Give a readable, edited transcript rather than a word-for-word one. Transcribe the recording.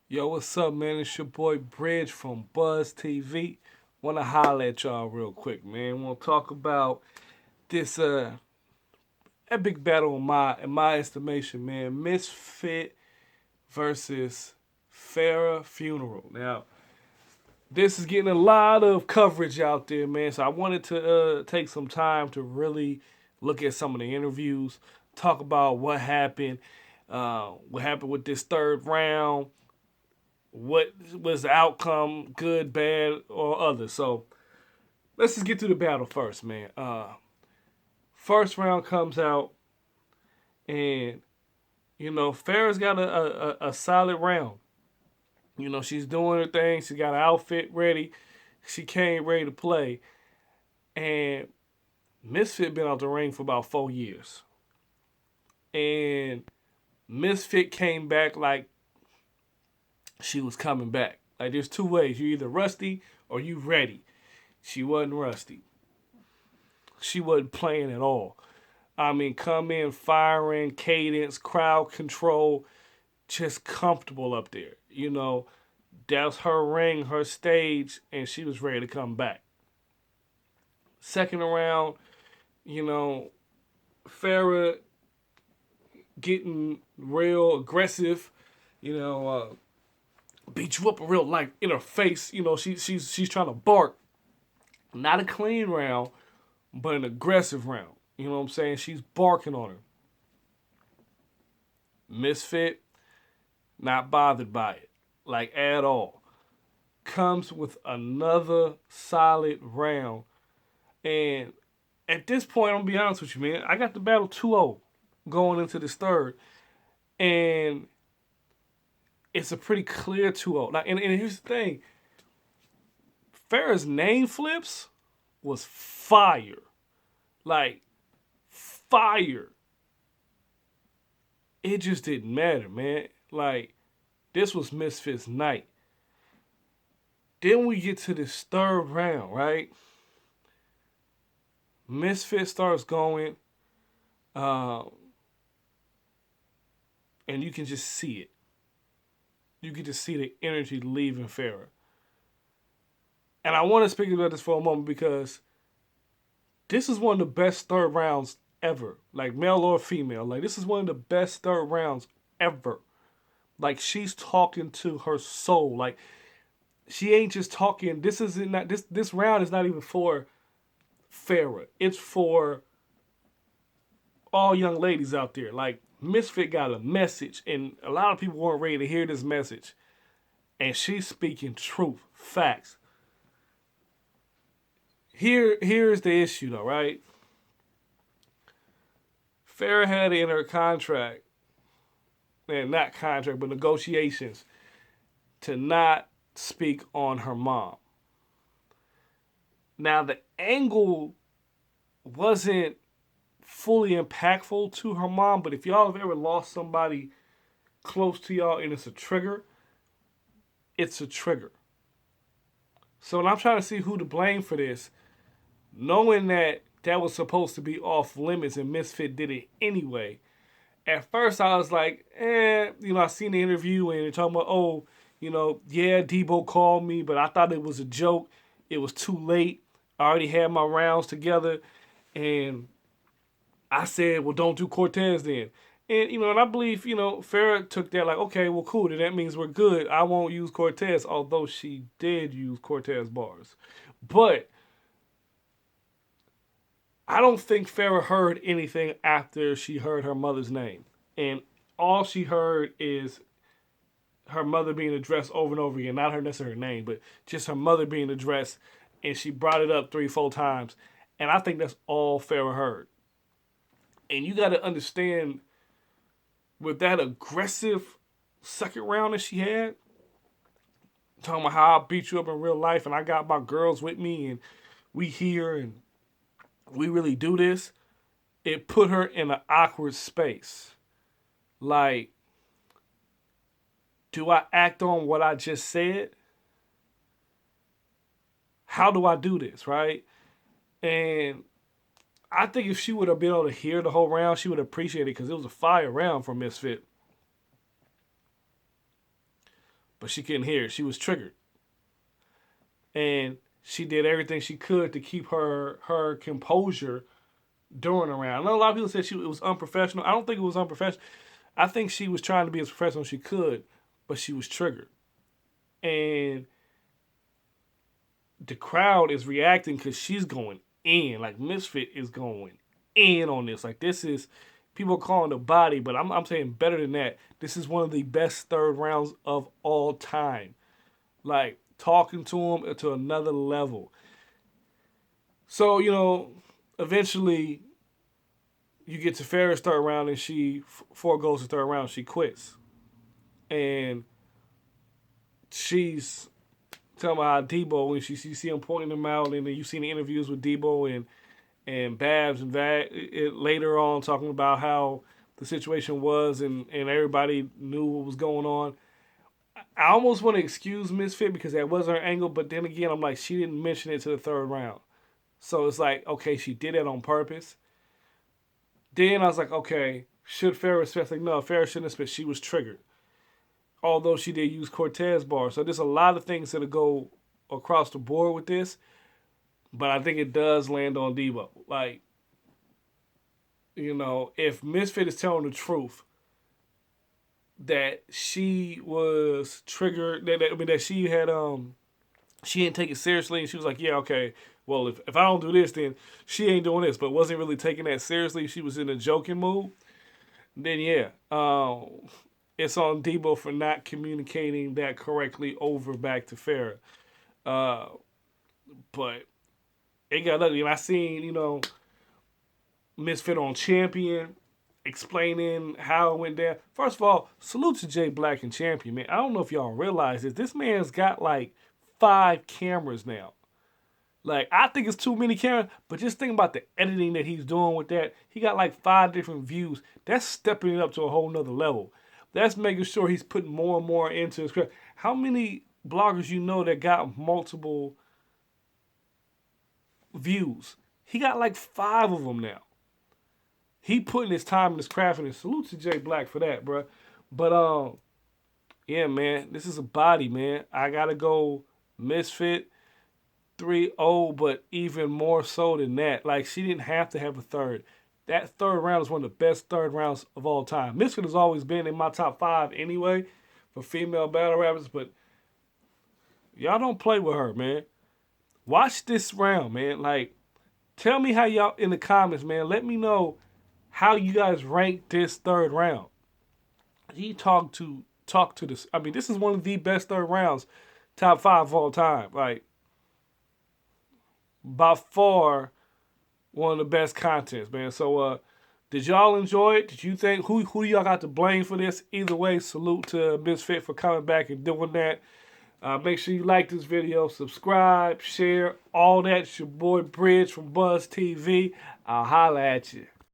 Yo, what's up, man? It's your boy Bridge from Buzz TV. Want to holler at y'all real quick, man. Want to talk about this epic battle in my estimation, man. Misfit versus Phara funeral. Now, this is getting a lot of coverage out there, man. So I wanted to take some time to really look at some of the interviews, talk about what happened with this third round, what was the outcome, good, bad, or other. So let's just get to the battle first, man. First round comes out, and Farrah's got a solid round. She's doing her thing. She got her outfit ready. She came ready to play, and Misfit been out the ring for about 4 years, and Misfit came back like she was coming back. Like there's two ways: you either rusty or you ready. She wasn't rusty. She wasn't playing at all. I mean, come in firing, cadence, crowd control, just comfortable up there. That's her ring, her stage, and she was ready to come back. Second round, you know, Farah getting real aggressive, you know, beat you up in real life in her face. She's trying to bark. Not a clean round, but an aggressive round. You know what I'm saying? She's barking on her. Misfit, not bothered by it, like at all. Comes with another solid round. And at this point, I'm gonna be honest with you, man. I got the battle 2-0 going into this third. And it's a pretty clear 2-0. Like, and here's the thing. Farrah's name flips was fire. Like, fire. It just didn't matter, man. Like, this was Misfit's night. Then we get to this third round, right? Misfit starts going, um, and you can just see it. You can just see the energy leaving Farrah. And I want to speak about this for a moment because this is one of the best third rounds ever. Like, male or female. Like, this is one of the best third rounds ever. Like, she's talking to her soul. Like, she ain't just talking. This round is not even for Farrah. It's for all young ladies out there. Like, Misfit got a message, and a lot of people weren't ready to hear this message. And she's speaking truth, facts. Here's the issue, though, right? Farrah had in her contract, and not contract, but negotiations, to not speak on her mom. Now, the angle wasn't fully impactful to her mom, but if y'all have ever lost somebody close to y'all and it's a trigger, it's a trigger. So when I'm trying to see who to blame for this, knowing that that was supposed to be off limits and Misfit did it anyway, at first I was like, I seen the interview and they're talking about, yeah, Debo called me, but I thought it was a joke. It was too late. I already had my rounds together, and I said, well, don't do Cortez then. And I believe, Farrah took that like, okay, well, cool. Then that means we're good. I won't use Cortez, although she did use Cortez bars. But I don't think Farrah heard anything after she heard her mother's name. And all she heard is her mother being addressed over and over again. Not her necessarily her name, but just her mother being addressed. And she brought it up 3, 4 times. And I think that's all Farrah heard. And you got to understand, with that aggressive second round that she had, talking about how I beat you up in real life and I got my girls with me and we here and we really do this, it put her in an awkward space. Like, do I act on what I just said? How do I do this, right? And I think if she would have been able to hear the whole round, she would appreciate it because it was a fire round for Misfit. but she couldn't hear it. She was triggered. And she did everything she could to keep her composure during the round. I know a lot of people said it was unprofessional. I don't think it was unprofessional. I think she was trying to be as professional as she could, but she was triggered. And the crowd is reacting because she's going in. Like, Misfit is going in on this. Like, this is, people calling it a body, but I'm saying better than that. This is one of the best third rounds of all time. Like, talking to him to another level. So, eventually you get to Phara's third round, and she foregoes the third round. She quits. And she's talking about Debo, and you see him pointing him out, and then you see the interviews with Debo and Babs and that later on talking about how the situation was, and everybody knew what was going on. I almost want to excuse Misfit because that was her angle, but then again, I'm like, she didn't mention it to the third round. So it's like, okay, she did it on purpose. Then I was like, okay, should Phara spit? Like, no, Phara shouldn't have spit. She was triggered. Although she did use Cortez bar. So there's a lot of things that go across the board with this. But I think it does land on Debo. Like, if Misfit is telling the truth, that she was triggered, that she had, she didn't take it seriously, and she was like, yeah, okay, well, if I don't do this, then she ain't doing this, but wasn't really taking that seriously, she was in a joking mood, then yeah, it's on Debo for not communicating that correctly over back to Phara. But it got ugly, and I seen, Misfit on Champion explaining how it went down. First of all, salute to Jay Black and Champion, man. I don't know if y'all realize this. This man's got like 5 cameras now. Like, I think it's too many cameras, but just think about the editing that he's doing with that. He got like 5 different views. That's stepping it up to a whole nother level. That's making sure he's putting more and more into his craft. How many bloggers that got multiple views? He got like 5 of them now. He putting his time in his craft, and salute to Jay Black for that, bro. But yeah, man, this is a body, man. I gotta go Misfit 3-0, but even more so than that. Like, she didn't have to have a third. That third round is one of the best third rounds of all time. Misfit has always been in my top 5 anyway for female battle rappers, but y'all don't play with her, man. Watch this round, man. Like, tell me how y'all in the comments, man. Let me know how you guys rank this third round. He talk to this. I mean, this is one of the best third rounds, top 5 of all time. Like, by far, one of the best contents, man. So, did y'all enjoy it? Did you think who do y'all got to blame for this? Either way, salute to Misfit for coming back and doing that. Make sure you like this video, subscribe, share, all that. It's your boy Bridge from Buzz TV. I'll holla at you.